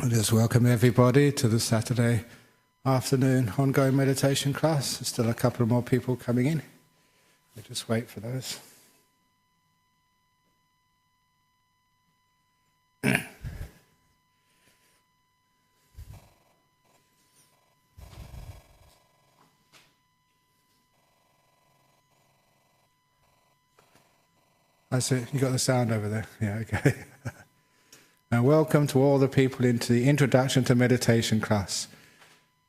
I just welcome everybody to the Saturday afternoon ongoing meditation class. There's still a couple more people coming in. We'll just wait for those. I see, you got the sound over there. Yeah, okay. And welcome to all the people into the Introduction to Meditation class.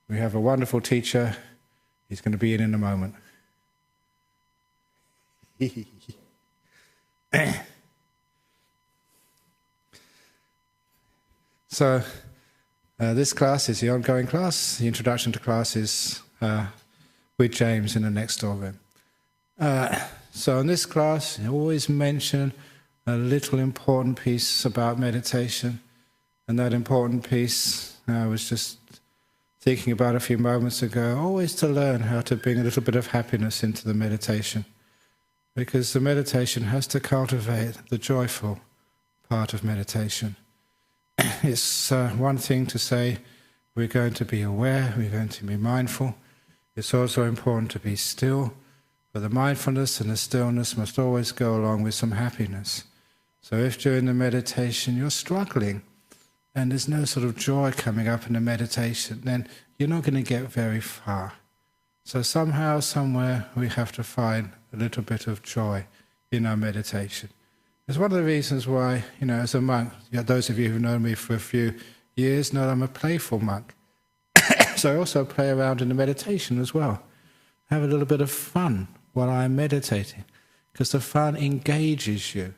We have a wonderful teacher. He's going to be in a moment. So, this class is the ongoing class. The introduction to class is with James in the next door room. So in this class, I always mention a little important piece about meditation. And that important piece, I was just thinking about a few moments ago, always to learn how to bring a little bit of happiness into the meditation. Because the meditation has to cultivate the joyful part of meditation. It's one thing to say we're going to be aware, we're going to be mindful. It's also important to be still, but the mindfulness and the stillness must always go along with some happiness. So if during the meditation you're struggling and there's no sort of joy coming up in the meditation, then you're not going to get very far. So somehow, somewhere, we have to find a little bit of joy in our meditation. It's one of the reasons why, as a monk, those of you who know me for a few years know I'm a playful monk. So I also play around in the meditation as well. Have a little bit of fun while I'm meditating, because the fun engages you.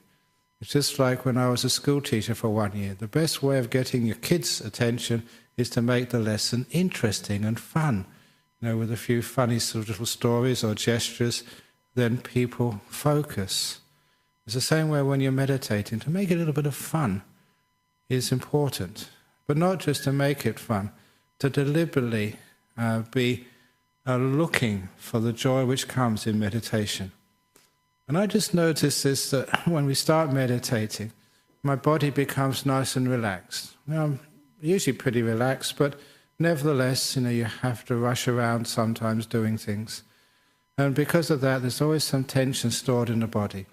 It's just like when I was a school teacher for 1 year. The best way of getting your kids' attention is to make the lesson interesting and fun. With a few funny sort of little stories or gestures, then people focus. It's the same way when you're meditating. To make a little bit of fun is important. But not just to make it fun, to deliberately be looking for the joy which comes in meditation. And I just noticed this, that when we start meditating, my body becomes nice and relaxed. I'm usually pretty relaxed, but nevertheless, you have to rush around sometimes doing things. And because of that, there's always some tension stored in the body.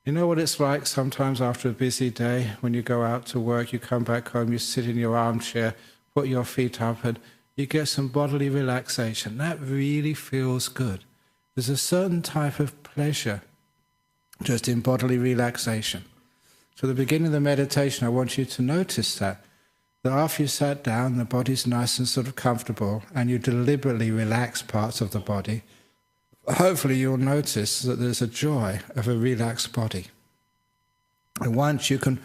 You know what it's like sometimes after a busy day, when you go out to work, you come back home, you sit in your armchair, put your feet up, and you get some bodily relaxation. That really feels good. There's a certain type of pleasure just in bodily relaxation. So at the beginning of the meditation, I want you to notice that after you sat down, the body's nice and sort of comfortable, and you deliberately relax parts of the body, hopefully you'll notice that there's a joy of a relaxed body. And once you can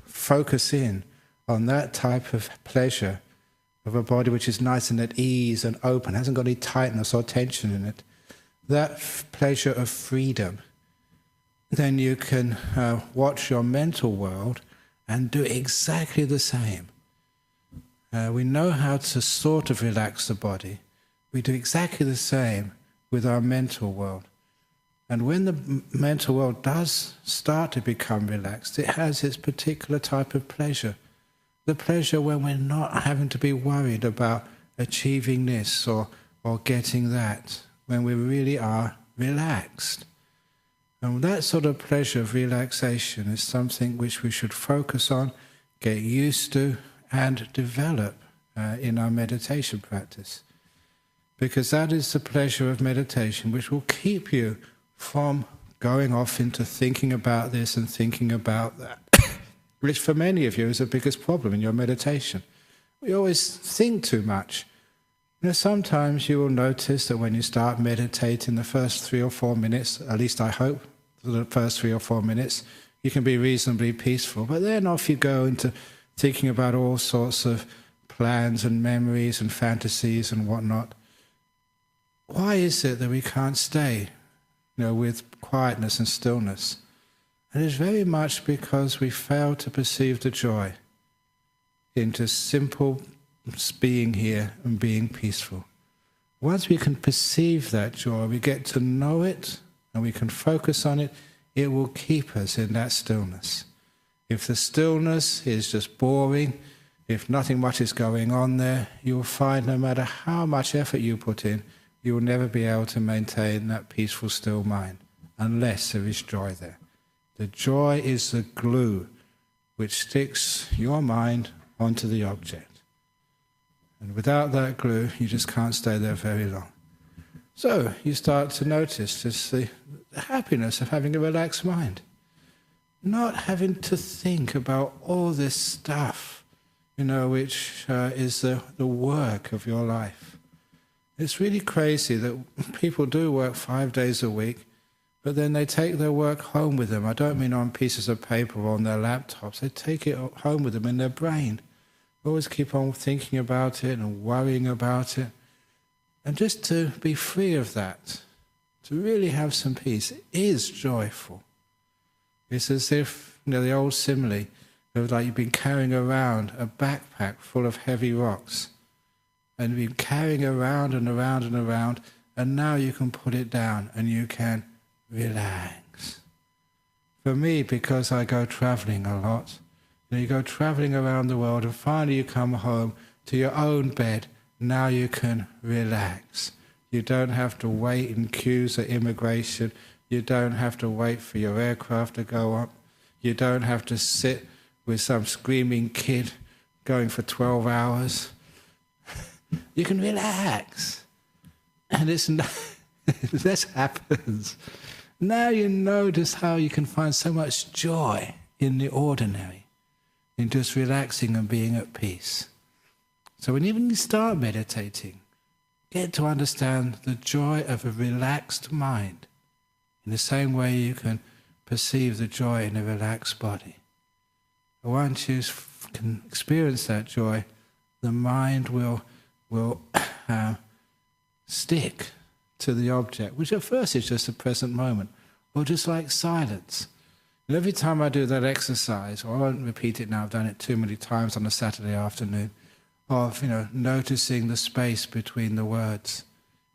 focus in on that type of pleasure of a body which is nice and at ease and open, hasn't got any tightness or tension in it, that pleasure of freedom, then you can watch your mental world and do exactly the same. We know how to sort of relax the body. We do exactly the same with our mental world. And when the mental world does start to become relaxed, it has its particular type of pleasure. The pleasure when we're not having to be worried about achieving this or getting that, when we really are relaxed. And that sort of pleasure of relaxation is something which we should focus on, get used to, and develop in our meditation practice. Because that is the pleasure of meditation which will keep you from going off into thinking about this and thinking about that, which for many of you is the biggest problem in your meditation. We always think too much. Sometimes you will notice that when you start meditating, the first 3 or 4 minutes, at least I hope, the first 3 or 4 minutes, you can be reasonably peaceful. But then off you go into thinking about all sorts of plans and memories and fantasies and whatnot. Why is it that we can't stay, with quietness and stillness? And it's very much because we fail to perceive the joy into simple being here and being peaceful. Once we can perceive that joy, we get to know it, and we can focus on it, it will keep us in that stillness. If the stillness is just boring, if nothing much is going on there, you'll find no matter how much effort you put in, you will never be able to maintain that peaceful, still mind, unless there is joy there. The joy is the glue which sticks your mind onto the object. And without that glue, you just can't stay there very long. So you start to notice just the happiness of having a relaxed mind. Not having to think about all this stuff, which is the work of your life. It's really crazy that people do work 5 days a week, but then they take their work home with them. I don't mean on pieces of paper or on their laptops. They take it home with them in their brain. Always keep on thinking about it and worrying about it. And just to be free of that, to really have some peace, is joyful. It's as if, the old simile of like you've been carrying around a backpack full of heavy rocks, and you've been carrying around and around and around, and now you can put it down and you can relax. For me, because I go traveling a lot, you go traveling around the world and finally you come home to your own bed, now you can relax. You don't have to wait in queues at immigration. You don't have to wait for your aircraft to go up. You don't have to sit with some screaming kid going for 12 hours. You can relax. And this happens. Now you notice how you can find so much joy in the ordinary, in just relaxing and being at peace. So when you start meditating, get to understand the joy of a relaxed mind in the same way you can perceive the joy in a relaxed body. Once you can experience that joy, the mind will stick to the object, which at first is just the present moment, or just like silence. And every time I do that exercise, or I won't repeat it now, I've done it too many times on a Saturday afternoon, of noticing the space between the words.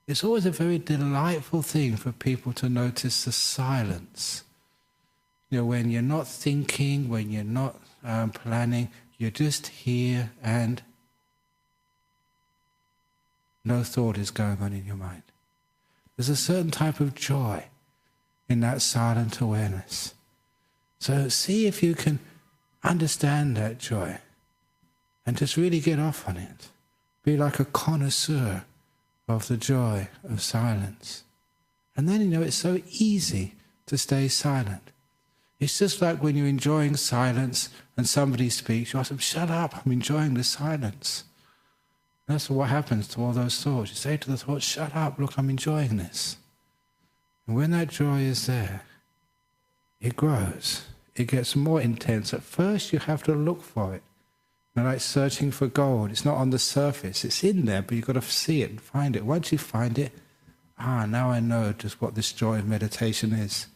It's always a very delightful thing for people to notice the silence. When you're not thinking, when you're not planning, you're just here and no thought is going on in your mind. There's a certain type of joy in that silent awareness. So see if you can understand that joy and just really get off on it. Be like a connoisseur of the joy of silence. And then, it's so easy to stay silent. It's just like when you're enjoying silence and somebody speaks, you ask them, shut up, I'm enjoying the silence. That's what happens to all those thoughts. You say to the thought, shut up, look, I'm enjoying this. And when that joy is there, it grows. It gets more intense. At first you have to look for it. Like searching for gold. It's not on the surface. It's in there, but you've got to see it and find it. Once you find it, now I know just what this joy of meditation is.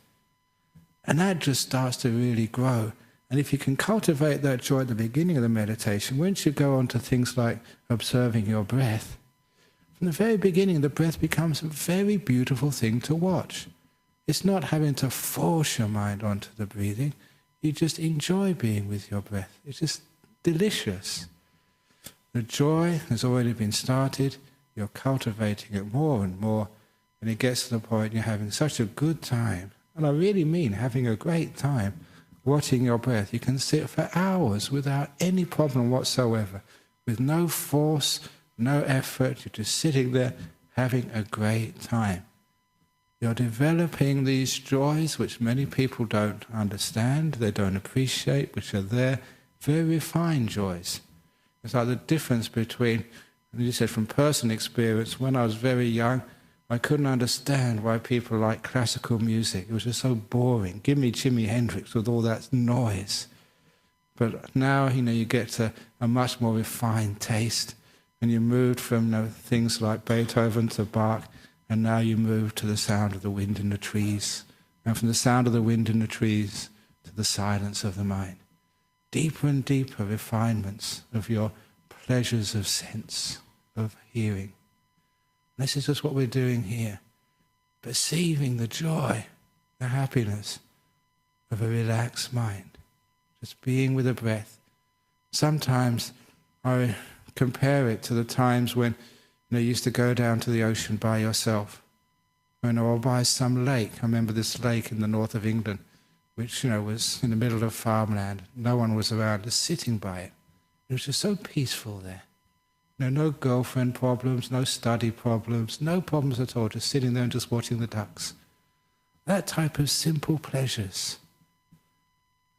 And that just starts to really grow. And if you can cultivate that joy at the beginning of the meditation, once you go on to things like observing your breath, from the very beginning the breath becomes a very beautiful thing to watch. It's not having to force your mind onto the breathing. You just enjoy being with your breath. It's just delicious. The joy has already been started. You're cultivating it more and more, and it gets to the point you're having such a good time. And I really mean having a great time watching your breath. You can sit for hours without any problem whatsoever, with no force, no effort. You're just sitting there having a great time. You're developing these joys which many people don't understand, they don't appreciate, which are there, very refined joys. It's like the difference between, and you said from personal experience, when I was very young, I couldn't understand why people like classical music. It was just so boring. Give me Jimi Hendrix with all that noise. But now, you get to a much more refined taste, and you moved from things like Beethoven to Bach, and now you move to the sound of the wind in the trees, and from the sound of the wind in the trees to the silence of the mind. Deeper and deeper refinements of your pleasures of sense, of hearing. This is just what we're doing here. Perceiving the joy, the happiness of a relaxed mind. Just being with the breath. Sometimes I compare it to the times when you used to go down to the ocean by yourself, or by some lake. I remember this lake in the north of England, which was in the middle of farmland. No one was around, just sitting by it. It was just so peaceful there. No girlfriend problems, no study problems, no problems at all, just sitting there and just watching the ducks. That type of simple pleasures.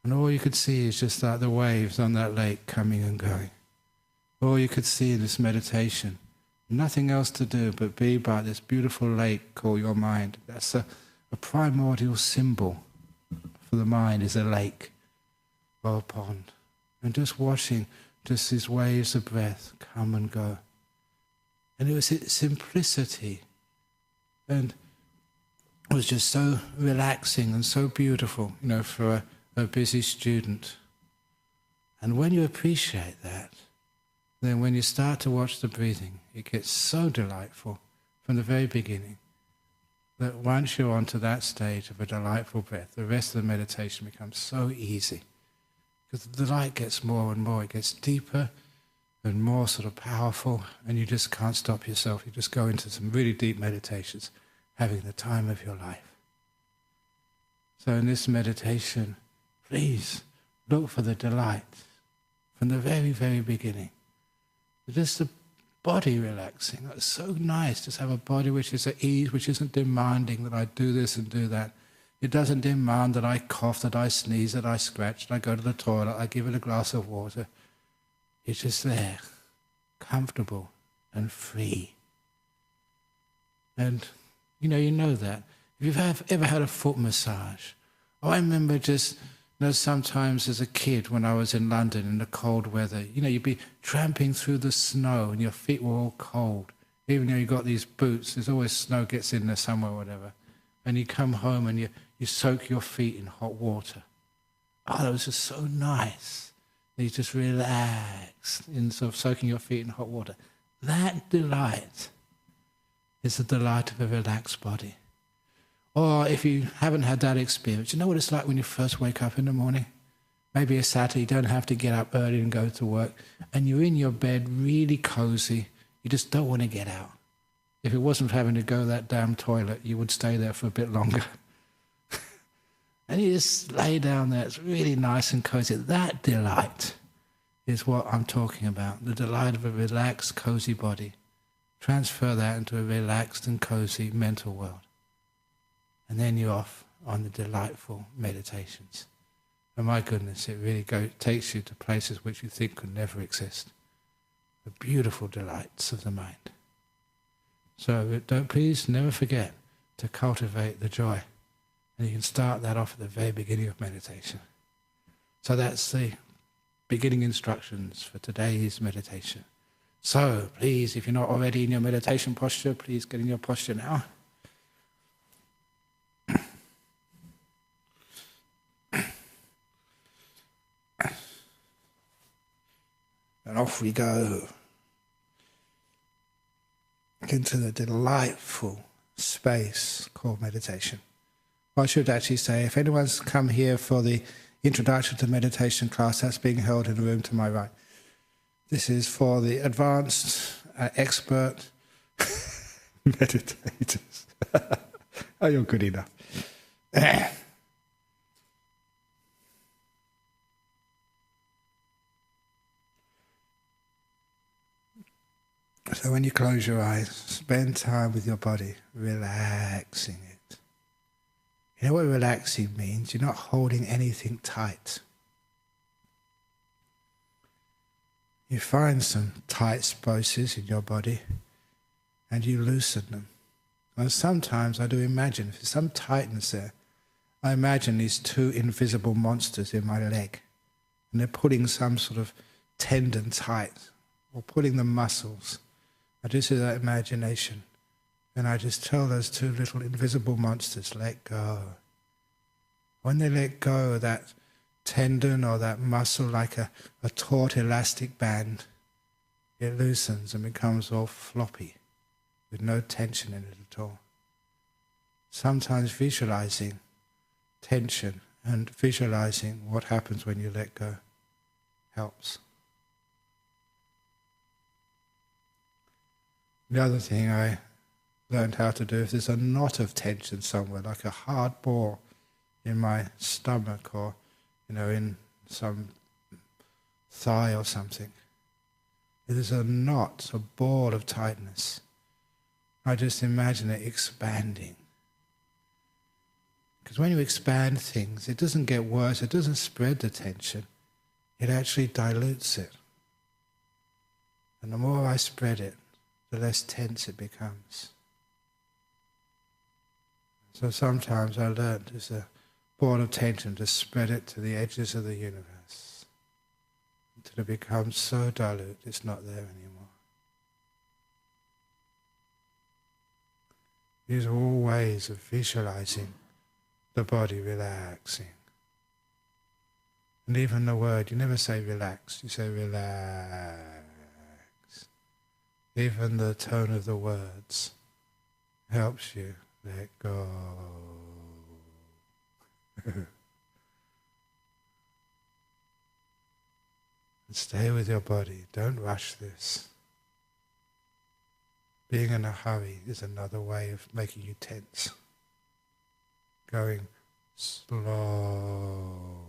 And all you could see is just like the waves on that lake coming and going. All you could see in this meditation. Nothing else to do but be by this beautiful lake called your mind. That's a primordial symbol for the mind, is a lake or a pond. And just watching just these waves of breath come and go. And it was its simplicity. And it was just so relaxing and so beautiful, for a busy student. And when you appreciate that, then when you start to watch the breathing, it gets so delightful from the very beginning that once you're onto that stage of a delightful breath, the rest of the meditation becomes so easy. Because the delight gets more and more, it gets deeper and more sort of powerful, and you just can't stop yourself. You just go into some really deep meditations, having the time of your life. So in this meditation, please look for the delight from the very, very beginning. Just the body relaxing. It's so nice to have a body which is at ease, which isn't demanding that I do this and do that. It doesn't demand that I cough, that I sneeze, that I scratch, that I go to the toilet, I give it a glass of water. It's just there, comfortable and free. And you know that. If you've ever had a foot massage, I remember just, sometimes as a kid when I was in London in the cold weather, you'd be tramping through the snow and your feet were all cold. Even though you got these boots, there's always snow gets in there somewhere or whatever. And you come home and you soak your feet in hot water. Oh, that was just so nice. You just relax in sort of soaking your feet in hot water. That delight is the delight of a relaxed body. Or if you haven't had that experience, you know what it's like when you first wake up in the morning? Maybe a Saturday, you don't have to get up early and go to work, and you're in your bed really cozy. You just don't want to get out. If it wasn't for having to go to that damn toilet, you would stay there for a bit longer. And you just lay down there. It's really nice and cozy. That delight is what I'm talking about, the delight of a relaxed, cozy body. Transfer that into a relaxed and cozy mental world. And then you're off on the delightful meditations. And my goodness, it really takes you to places which you think could never exist. The beautiful delights of the mind. So please never forget to cultivate the joy. And you can start that off at the very beginning of meditation. So that's the beginning instructions for today's meditation. So please, if you're not already in your meditation posture, please get in your posture now. And off we go into the delightful space called meditation. Well, I should actually say, if anyone's come here for the Introduction to Meditation class, that's being held in the room to my right. This is for the advanced, expert meditators. Oh, you're good enough. So when you close your eyes, spend time with your body, relaxing it. You know what relaxing means? You're not holding anything tight. You find some tight spaces in your body and you loosen them. And sometimes I do imagine, if there's some tightness there, I imagine these two invisible monsters in my leg. And they're pulling some sort of tendon tight or pulling the muscles. I just do that imagination. And I just tell those two little invisible monsters, let go. When they let go of that tendon or that muscle like a taut elastic band, it loosens and becomes all floppy with no tension in it at all. Sometimes visualizing tension and visualizing what happens when you let go helps. The other thing I learned how to do, if there's a knot of tension somewhere, like a hard ball in my stomach or, in some thigh or something, if there's a knot, a ball of tightness, I just imagine it expanding. Because when you expand things, it doesn't get worse, it doesn't spread the tension, it actually dilutes it. And the more I spread it, the less tense it becomes. So sometimes I learned as a ball of tension to spread it to the edges of the universe until it becomes so dilute it's not there anymore. These are all ways of visualizing the body relaxing. And even the word, you never say relax, you say relax. Even the tone of the words helps you let go. And stay with your body, don't rush this. Being in a hurry is another way of making you tense. Going slow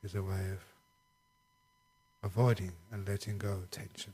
is a way of avoiding and letting go of tension.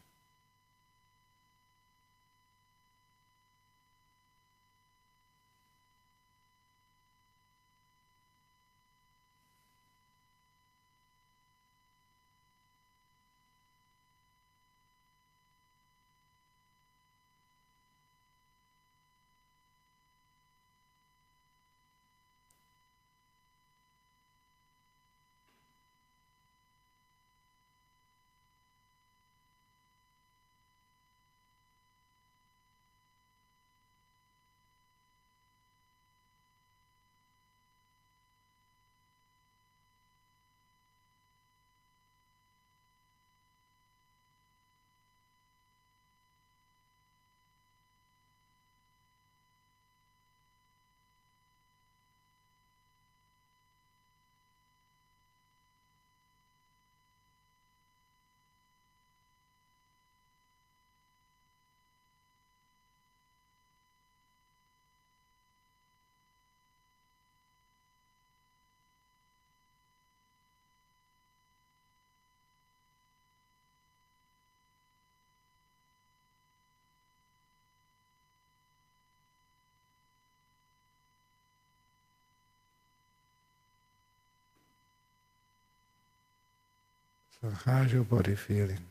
So how's your body feeling?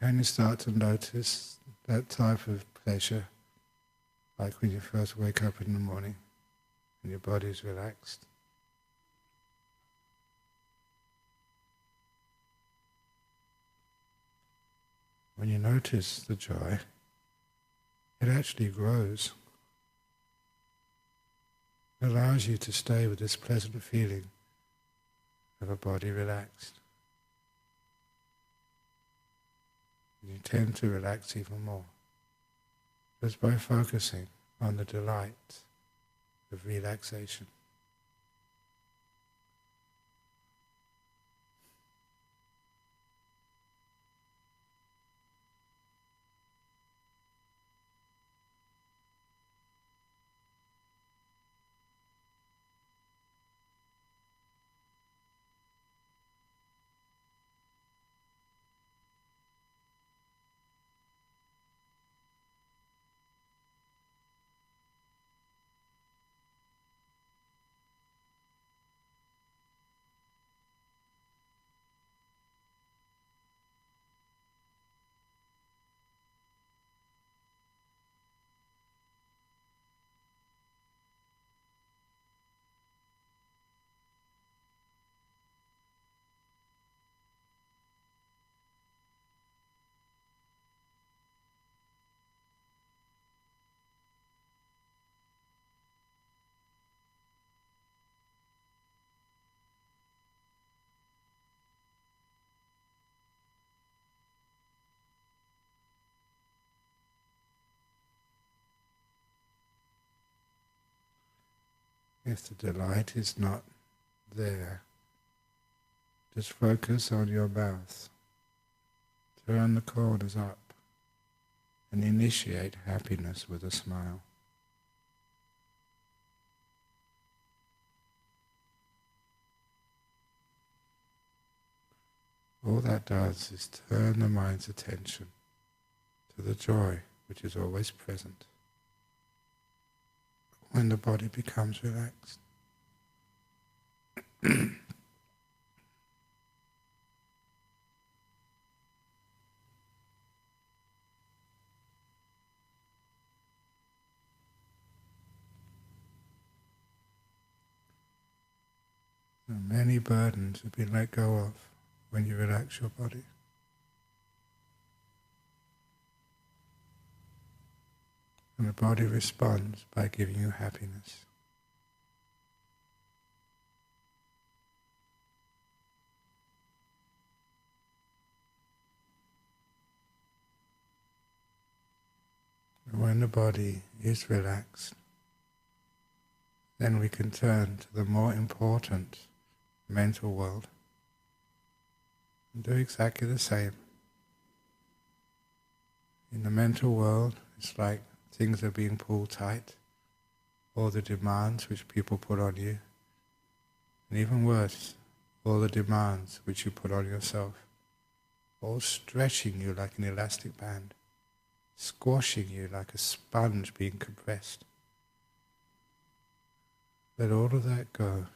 Can you start to notice that type of pleasure, like when you first wake up in the morning and your body's relaxed? When you notice the joy, it actually grows. It allows you to stay with this pleasant feeling of a body relaxed. And you tend to relax even more. Just by focusing on the delight of relaxation. If the delight is not there, just focus on your mouth. Turn the corners up and initiate happiness with a smile. All that does is turn the mind's attention to the joy which is always present when the body becomes relaxed. Many burdens have been let go of when you relax your body. And the body responds by giving you happiness. And when the body is relaxed, then we can turn to the more important mental world and do exactly the same. In the mental world, it's like things are being pulled tight, all the demands which people put on you, and even worse, all the demands which you put on yourself, all stretching you like an elastic band, squashing you like a sponge being compressed. Let all of that go.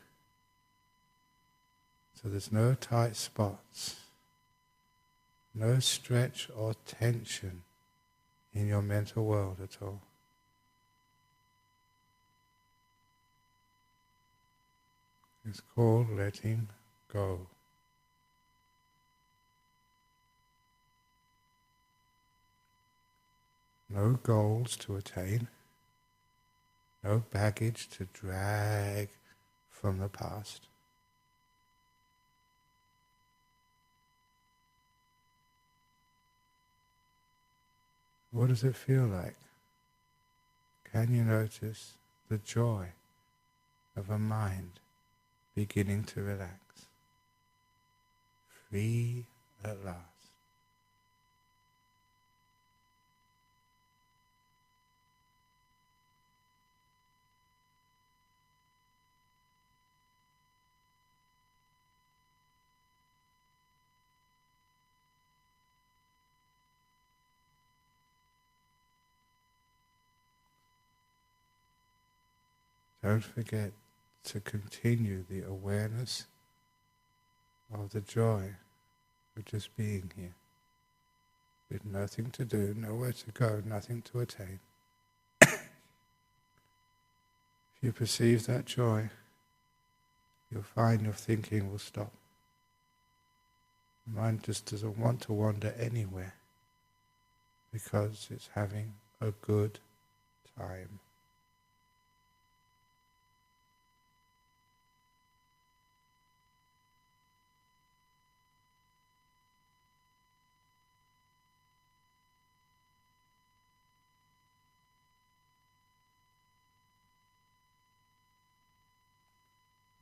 So there's no tight spots, no stretch or tension in your mental world at all. It's called letting go. No goals to attain, no baggage to drag from the past. What does it feel like? Can you notice the joy of a mind beginning to relax? Free at last. Don't forget to continue the awareness of the joy of just being here, with nothing to do, nowhere to go, nothing to attain. If you perceive that joy, you'll find your thinking will stop. The mind just doesn't want to wander anywhere because it's having a good time.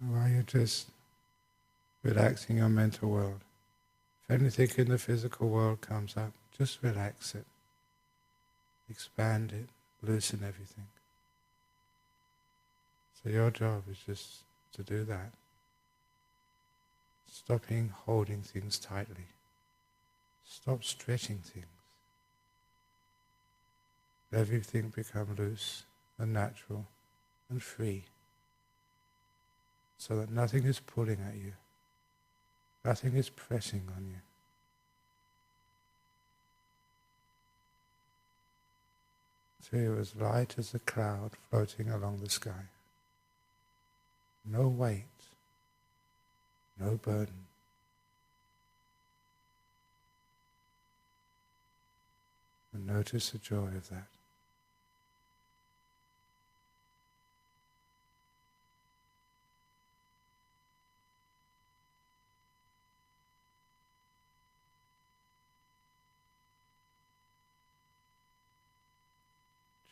While you're just relaxing your mental world, if anything in the physical world comes up, just relax it, expand it, loosen everything. So your job is just to do that. Stopping holding things tightly. Stop stretching things. Let everything become loose and natural and free, so that nothing is pulling at you, nothing is pressing on you. So you're as light as a cloud floating along the sky. No weight, no burden. And notice the joy of that.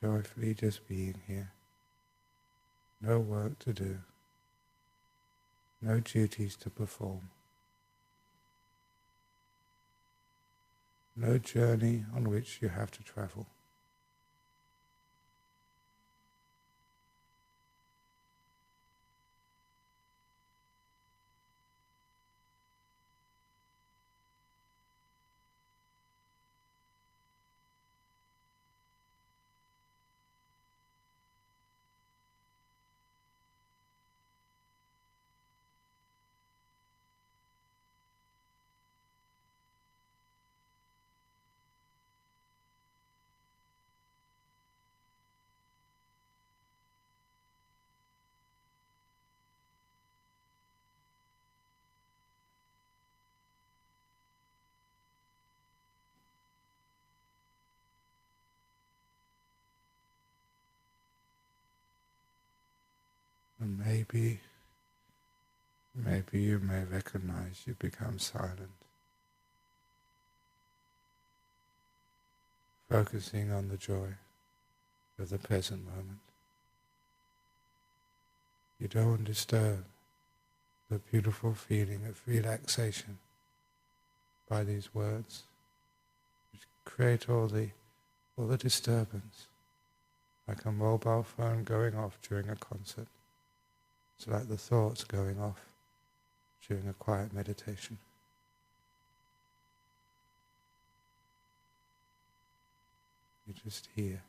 Joyfully just being here. No work to do. No duties to perform. no journey on which you have to travel. And maybe you may recognize you become silent, focusing on the joy of the present moment. You don't want to disturb the beautiful feeling of relaxation by these words, which create all the disturbance, like a mobile phone going off during a concert. It's like the thoughts going off during a quiet meditation. You're just here,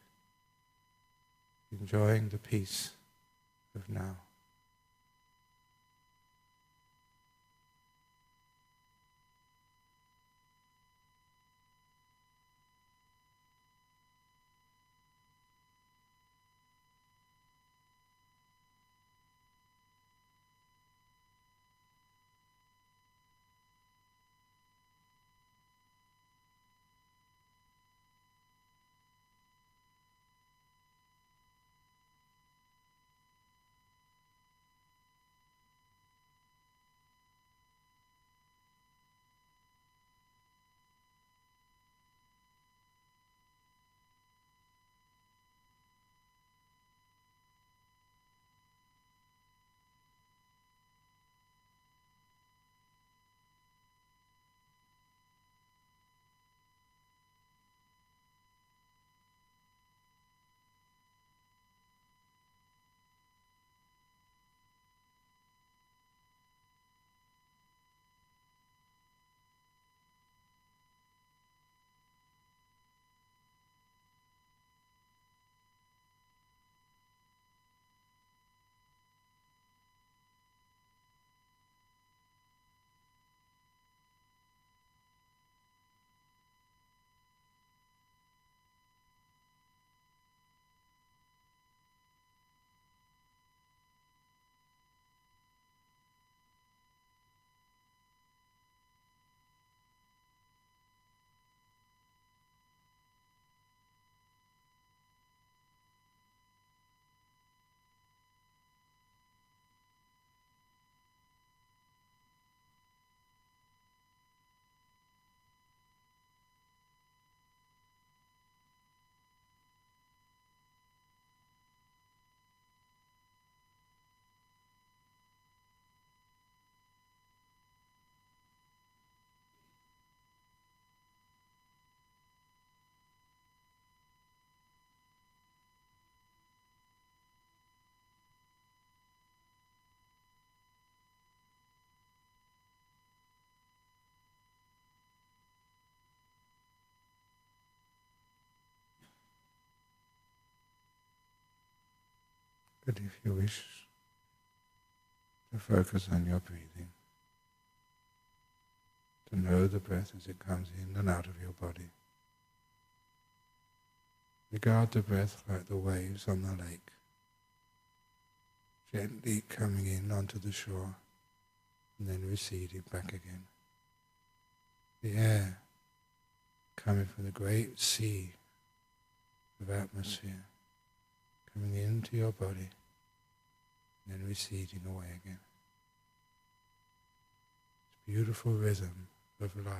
enjoying the peace of now. But if you wish to focus on your breathing, to know the breath as it comes in and out of your body, regard the breath like the waves on the lake, gently coming in onto the shore and then receding back again. The air coming from the great sea of atmosphere, coming into your body and then receding away again. It's beautiful rhythm of life.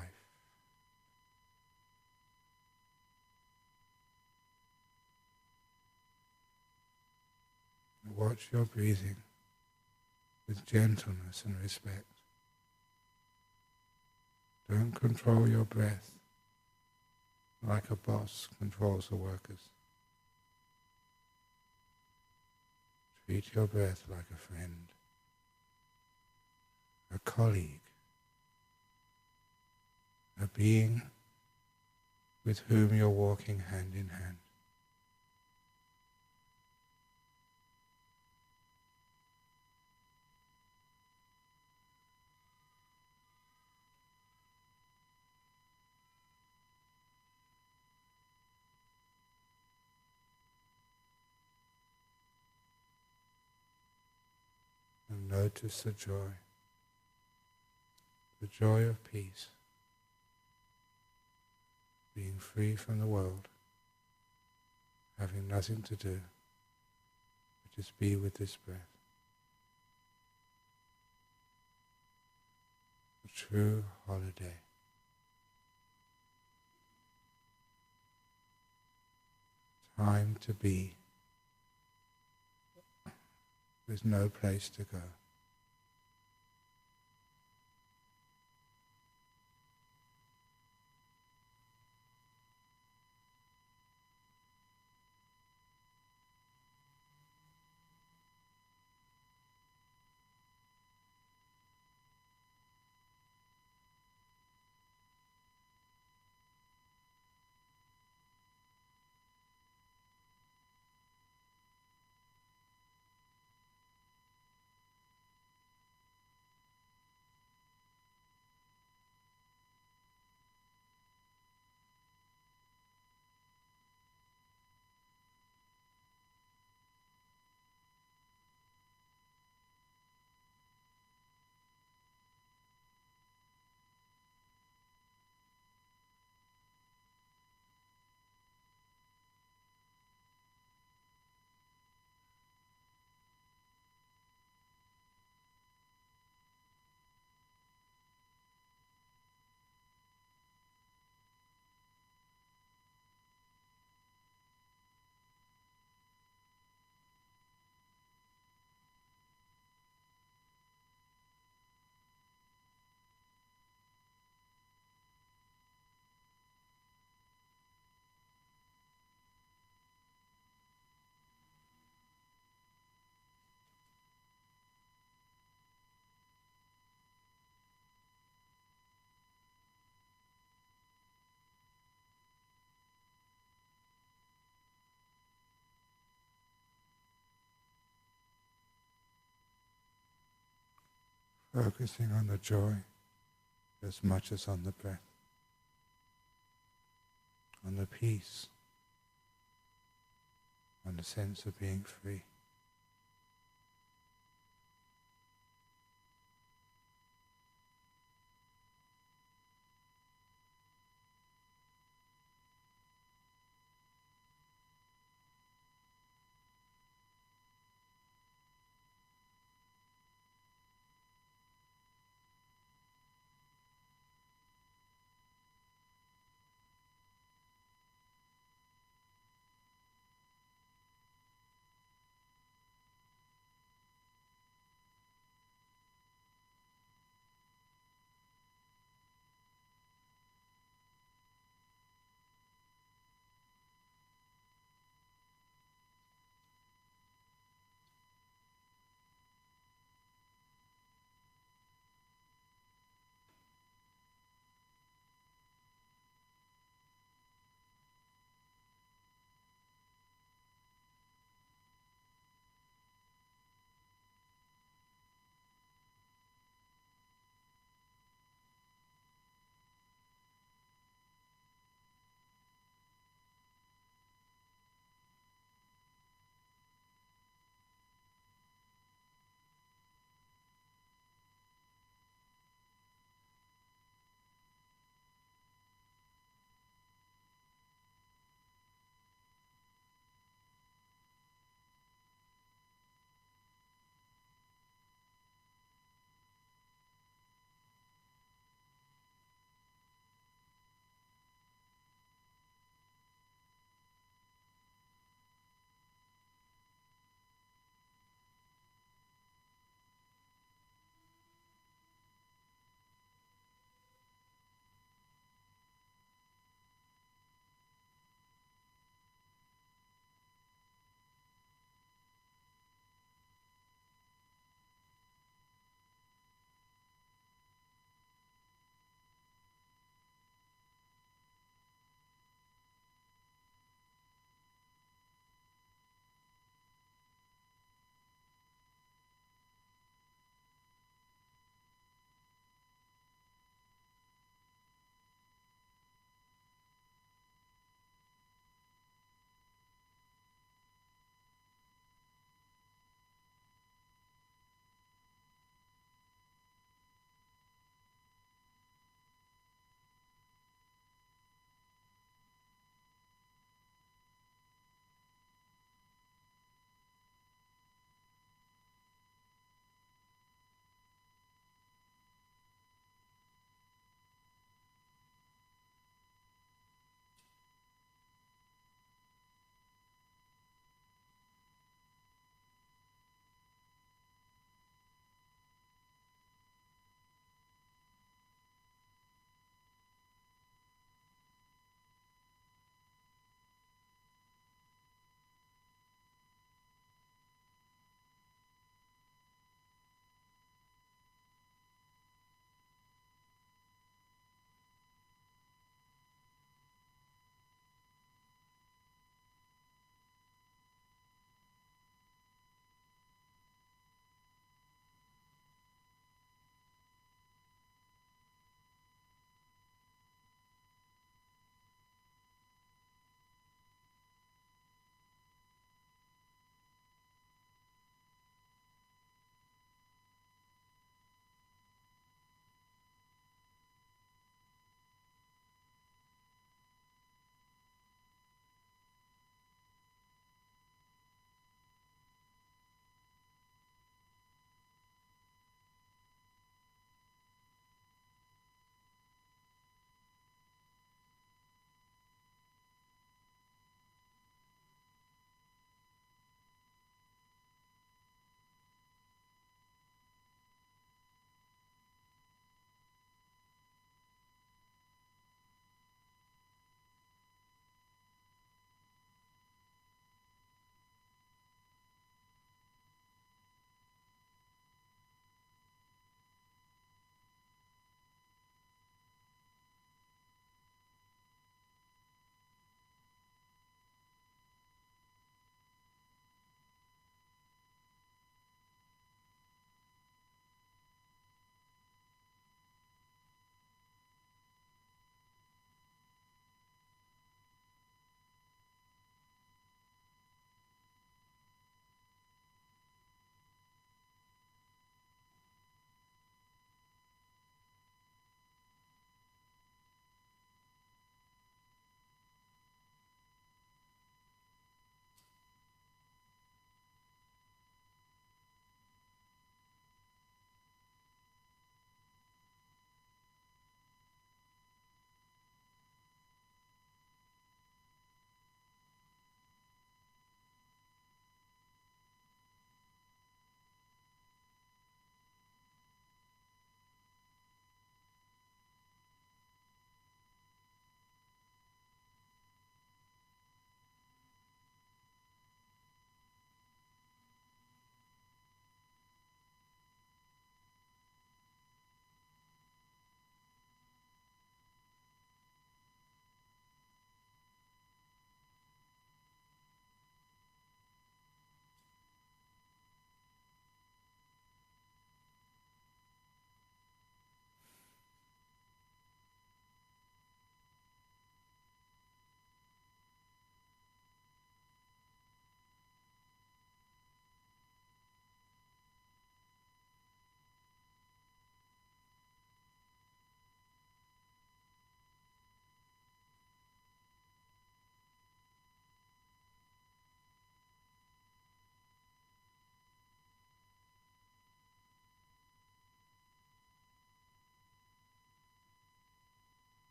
Watch your breathing with gentleness and respect. Don't control your breath like a boss controls the workers. Treat your breath like a friend, a colleague, a being with whom you're walking hand in hand. And notice the joy of peace, being free from the world, having nothing to do, but just be with this breath. A true holiday. Time to be with no place to go. Focusing on the joy as much as on the breath, on the peace, on the sense of being free.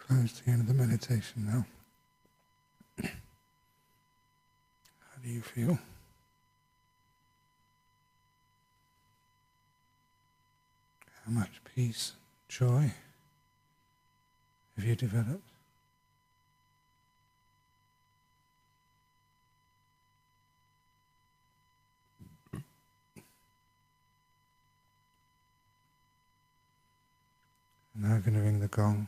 close to the end of the meditation now. How do you feel? How much peace, joy have you developed? Now I'm going to ring the gong.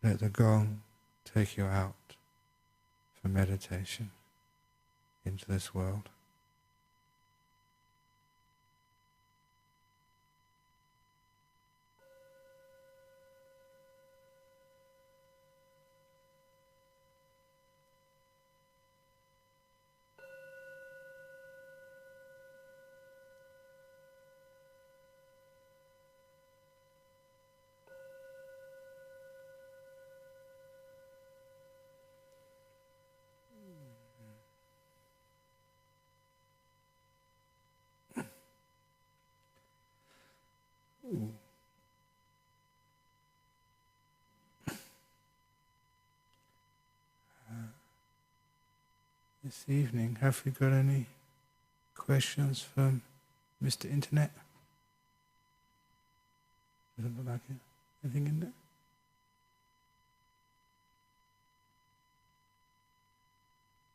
Let the gong take you out for meditation into this world. This evening, have we got any questions from Mr. Internet? Does it look like it? Anything in there?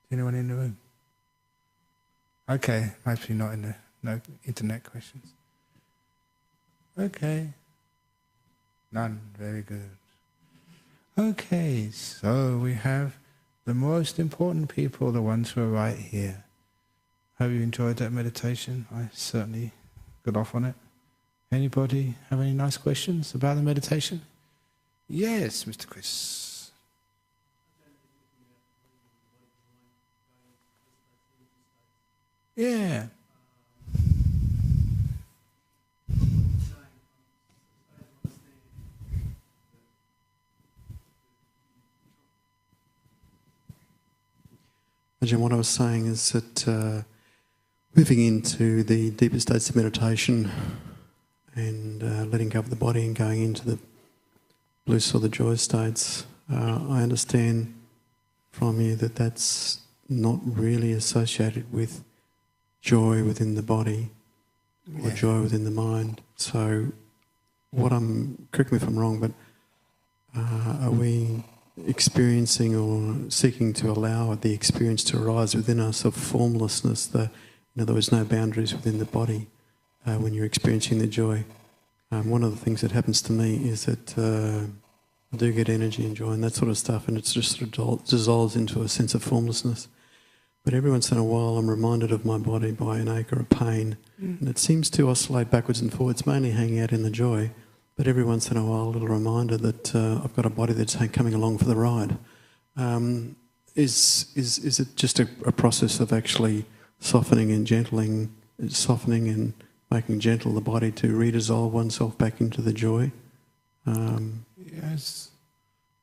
Is anyone in the room? Okay, mostly not in there. No Internet questions. Okay. None. Very good. Okay, so we have the most important people, the ones who are right here. Have you enjoyed that meditation? I certainly got off on it. Anybody have any nice questions about the meditation? Yes, Mr. Chris. Yeah. Ajahn, what I was saying is that moving into the deeper states of meditation and letting go of the body and going into the bliss or the joy states, I understand from you that that's not really associated with joy within the body or joy within the mind. So correct me if I'm wrong, but are we experiencing or seeking to allow the experience to arise within us of formlessness, in other words, no boundaries within the body when you're experiencing the joy? One of the things that happens to me is that I do get energy and joy and that sort of stuff, and it just sort of dissolves into a sense of formlessness. But every once in a while I'm reminded of my body by an ache or a pain, and it seems to oscillate backwards and forwards, mainly hanging out in the joy. But every once in a while, a little reminder that I've got a body that's coming along for the ride. Is it just a process of actually softening and making gentle the body to redissolve oneself back into the joy? Yes,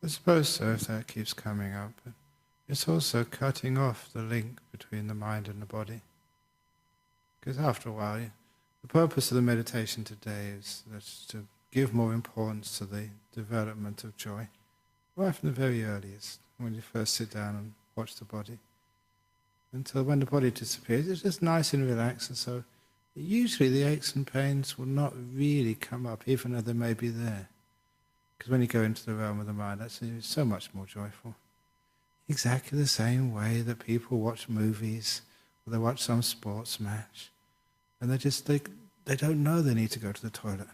I suppose so, if that keeps coming up. But it's also cutting off the link between the mind and the body. Because after a while, the purpose of the meditation today is to give more importance to the development of joy, right from the very earliest, when you first sit down and watch the body, until when the body disappears, it's just nice and relaxed, and so usually the aches and pains will not really come up, even though they may be there. Because when you go into the realm of the mind, that's so much more joyful. Exactly the same way that people watch movies, or they watch some sports match, and they don't know they need to go to the toilet.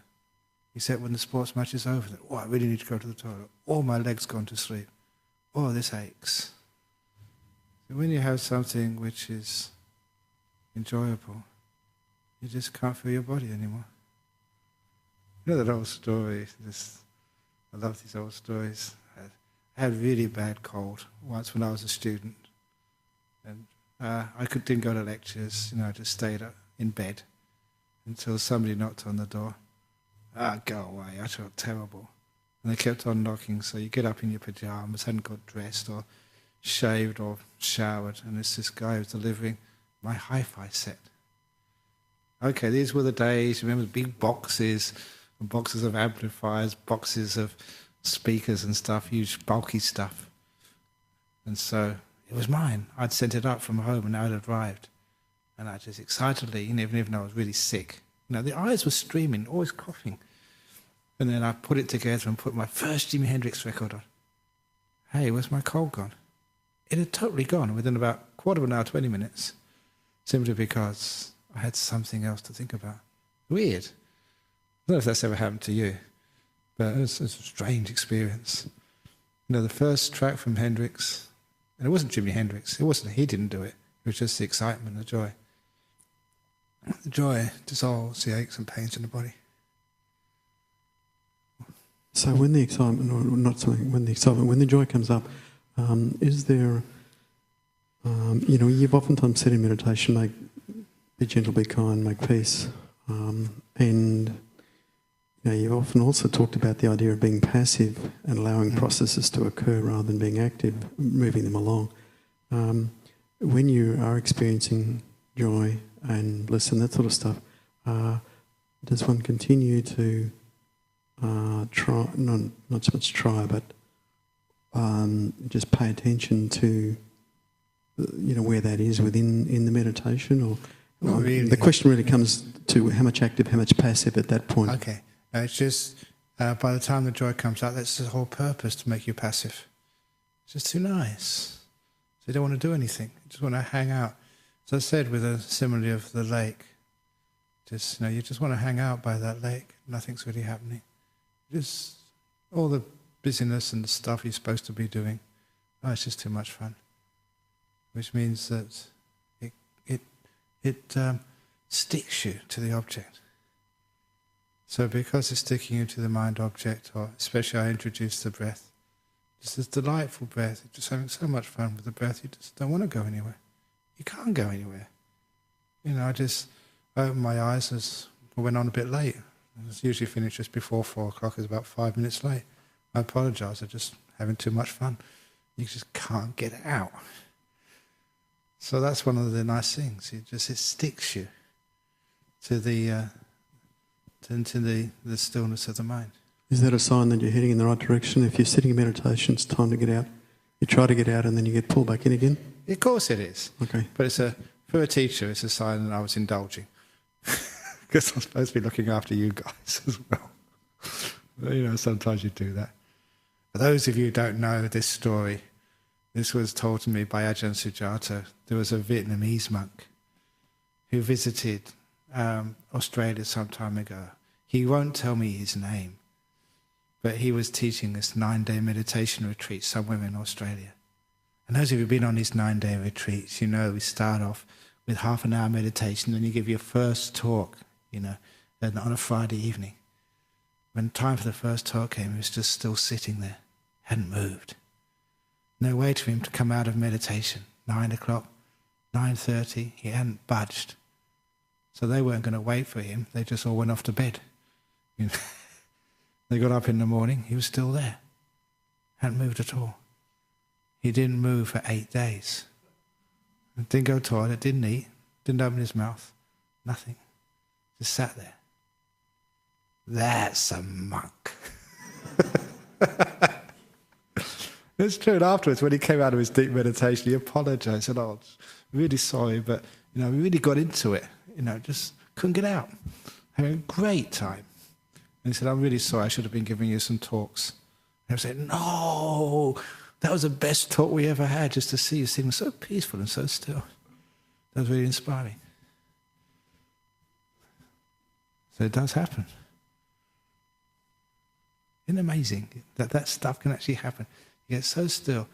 Except when the sports match is over, I really need to go to the toilet. Or my leg's gone to sleep. Or this aches. So when you have something which is enjoyable, you just can't feel your body anymore. You know that old story, I love these old stories. I had a really bad cold once when I was a student. And didn't go to lectures, I just stayed up in bed until somebody knocked on the door. Go away, I felt terrible. And they kept on knocking, so you get up in your pyjamas, hadn't got dressed or shaved or showered, and it's this guy who's delivering my hi-fi set. Okay, these were the days, remember, big boxes, and boxes of amplifiers, boxes of speakers and stuff, huge bulky stuff. And so it was mine. I'd sent it up from home and now it had arrived. And I just excitedly, even though I was really sick, the eyes were streaming, always coughing. And then I put it together and put my first Jimi Hendrix record on. Hey, where's my cold gone? It had totally gone within about a quarter of an hour, 20 minutes, simply because I had something else to think about. Weird. I don't know if that's ever happened to you, but it was a strange experience. The first track from Hendrix, and it wasn't Jimi Hendrix, he didn't do it, it was just the excitement, the joy. The joy dissolves the aches and pains in the body. So when the excitement, or not something, when the joy comes up, is there, you've oftentimes said in meditation, be gentle, be kind, make peace, and you've often also talked about the idea of being passive and allowing processes to occur rather than being active, moving them along. When you are experiencing joy and bliss and that sort of stuff, does one continue to try, not so much try, but just pay attention to where that is in the meditation, or really. The question really comes to how much active, how much passive at that point. Okay, it's just by the time the joy comes out, that's the whole purpose, to make you passive. It's just too nice. So you don't want to do anything. You just want to hang out. As I said, with a simile of the lake, just you just want to hang out by that lake. Nothing's really happening. Just all the busyness and the stuff you're supposed to be doing. It's just too much fun. Which means that it sticks you to the object. So because it's sticking you to the mind object, or especially I introduced the breath, just this delightful breath, you're just having so much fun with the breath, you just don't want to go anywhere. You can't go anywhere. I just opened my eyes as I went on a bit late. I was usually finished just before 4 o'clock. It was about 5 minutes late. I apologise, I'm just having too much fun. You just can't get out. So that's one of the nice things. It sticks you to the stillness of the mind. Is that a sign that you're heading in the right direction? If you're sitting in meditation, it's time to get out. You try to get out and then you get pulled back in again? Of course it is. Okay. But for a teacher, it's a sign that I was indulging. Because I'm supposed to be looking after you guys as well. Sometimes you do that. For those of you who don't know this story, this was told to me by Ajahn Sujato. There was a Vietnamese monk who visited Australia some time ago. He won't tell me his name, but he was teaching this 9-day meditation retreat somewhere in Australia. And those of you who've been on these 9-day retreats, we start off with half an hour meditation, then you give your first talk, on a Friday evening. When time for the first talk came, he was just still sitting there, hadn't moved. No way for him to come out of meditation. 9 o'clock, 9:30, he hadn't budged. So they weren't going to wait for him, they just all went off to bed. They got up in the morning, he was still there. Hadn't moved at all. He didn't move for 8 days. Didn't go to the toilet, didn't eat, didn't open his mouth, nothing. Just sat there. That's a monk. It's true. And afterwards, when he came out of his deep meditation, he apologised. Said, I'm really sorry, but we really got into it. Just couldn't get out. Having a great time. And he said, I'm really sorry, I should have been giving you some talks. And I said, no, that was the best talk we ever had, just to see you sitting so peaceful and so still. That was really inspiring. So it does happen. Isn't it amazing that stuff can actually happen? You get so still.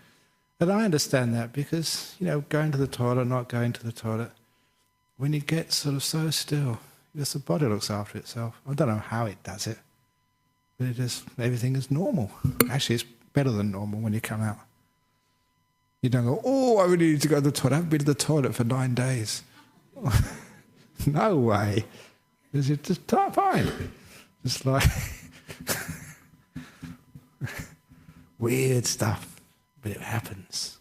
And I understand that because, going to the toilet, not going to the toilet, when you get sort of so still, just the body looks after itself. I don't know how it does it, but everything is normal. Actually, it's better than normal when you come out. You don't go, I really need to go to the toilet. I haven't been to the toilet for 9 days. No way. It's just fine. Just like weird stuff, but it happens.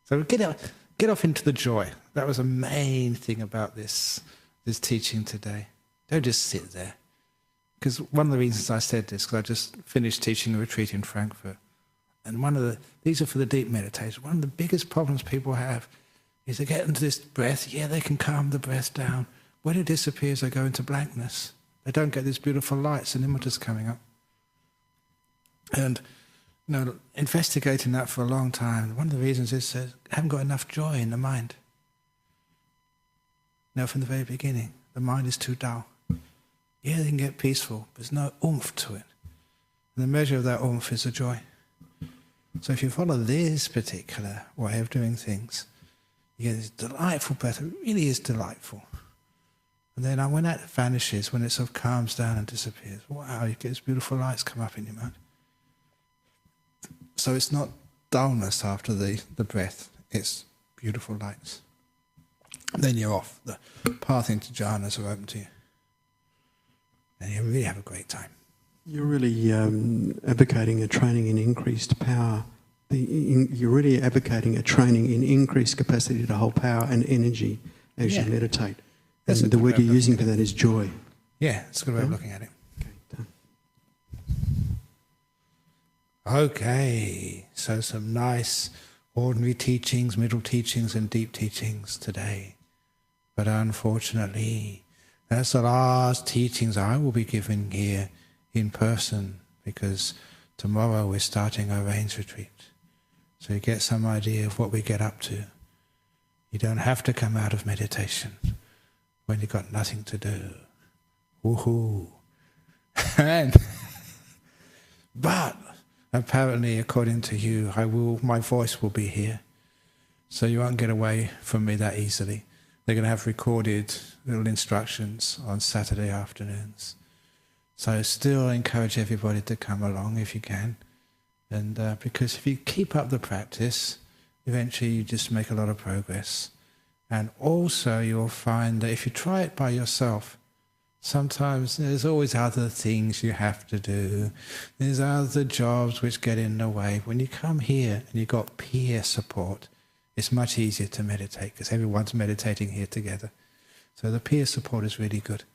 So get off into the joy. That was the main thing about this teaching today. Don't just sit there. because one of the reasons I said this, because I just finished teaching a retreat in Frankfurt, and these are for the deep meditation. One of the biggest problems people have is they get into this breath. Yeah, they can calm the breath down. When it disappears, they go into blankness. They don't get these beautiful lights and images coming up. And investigating that for a long time, one of the reasons is they haven't got enough joy in the mind. From the very beginning, the mind is too dull. Yeah, they can get peaceful, but there's no oomph to it. And the measure of that oomph is the joy. So if you follow this particular way of doing things, you get this delightful breath. It really is delightful. And then when that vanishes, when it sort of calms down and disappears, wow, you get these beautiful lights come up in your mind. So it's not dullness after the breath, it's beautiful lights. And then you're off. The path into jhanas are open to you. And you really have a great time. You're really advocating a training in increased power. You're really advocating a training in increased capacity to hold power and energy as you meditate. And the word you're using for that is joy. Yeah, it's a good way of looking at it. Okay, done. Okay, so some nice ordinary teachings, middle teachings and deep teachings today. But unfortunately, that's the last teachings I will be giving here in person, because tomorrow we're starting our rains retreat. So you get some idea of what we get up to. You don't have to come out of meditation when you've got nothing to do. Woohoo! But apparently, according to you, my voice will be here. So you won't get away from me that easily. They're going to have recorded little instructions on Saturday afternoons. So I still encourage everybody to come along if you can. And because if you keep up the practice, eventually you just make a lot of progress. And also you'll find that if you try it by yourself, sometimes there's always other things you have to do. There's other jobs which get in the way. When you come here and you've got peer support, it's much easier to meditate because everyone's meditating here together. So the peer support is really good.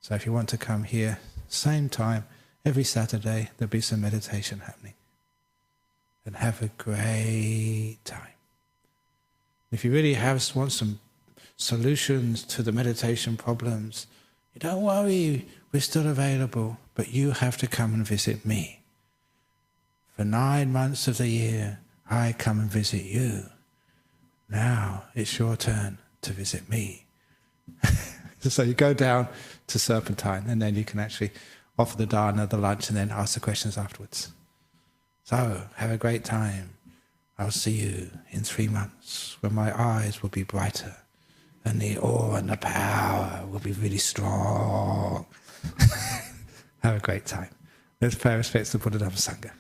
So if you want to come here, same time, every Saturday, there'll be some meditation happening. And have a great time. If you really want some solutions to the meditation problems, don't worry, we're still available, but you have to come and visit me. For 9 months of the year, I come and visit you. Now it's your turn to visit me. So you go down to Serpentine, and then you can actually offer the dana, the lunch, and then ask the questions afterwards. So have a great time. I'll see you in 3 months when my eyes will be brighter and the awe and the power will be really strong. Have a great time. Let's pay respects to Buddha Dhamma Sangha.